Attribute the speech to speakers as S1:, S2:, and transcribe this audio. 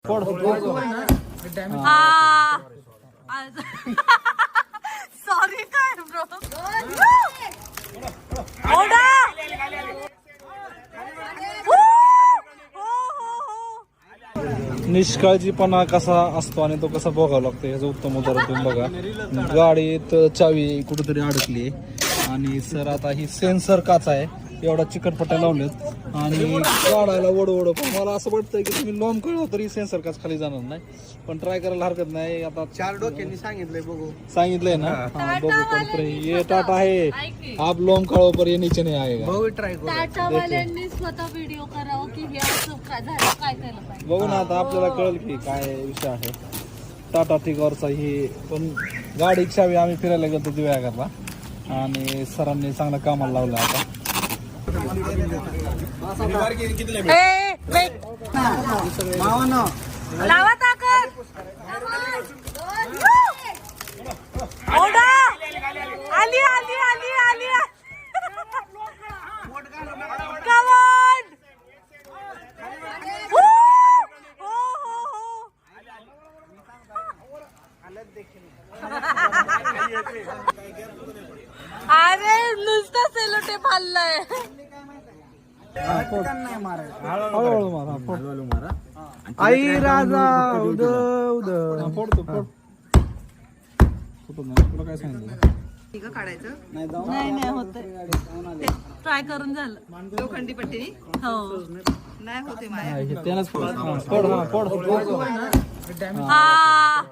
S1: Sorry काय bro.
S2: निष्काळजीपणा कसा असतो आणि तो कसा भोगावा लागतो याचं उत्तम उदाहरण तुम्ही बघा. गाडीत चावी कुठेतरी अडकली आणि सर आता ही सेन्सर काच आहे, एवढा चिकटपट्ट्या लावल्यात आणि काढायला ओढ पण मला असं वाटतंय की तुम्ही लॉम कळव तरी सेन्सर काच खाली जाणार नाही, पण ट्राय करायला हरकत नाही. आता
S3: 4 डोक्यांनी सांगितलंय बघू,
S2: सांगितलंय ना. हाँ बघू पण ये टाटा है आप लोम कळव पर ये नीचे नहीं आएगा.
S3: बघू ट्राय करू.
S1: टाटा वाल्यांनी स्वतः व्हिडिओ करावं की हे असं काय झालं, काय केलं पाहिजे.
S2: बघू ना आता आपल्याला कळेल की काय विषय आहे टाटा टिगॉरचा. ही पण गाडी चावी आम्ही फिरायला गेलो दिव्यागरला आणि सरांनी चांगलं कामाला लावलं. आता
S1: लावा ताकद. ओढा आली आली आली आली. Come on. हो हो हो. अरे नुसतं सेलोटेप हल्लाय.
S2: हळूहळू मारा.
S3: आई राजा उद उद
S2: फोडतो तुला काय सांगितलं
S3: काढायचं
S1: नाही नाही होत, ट्राय करून झालं.
S3: लोखंडी पट्टी
S1: हो
S3: नाही होते माझ्या.
S2: त्यानंच फोड.
S1: हा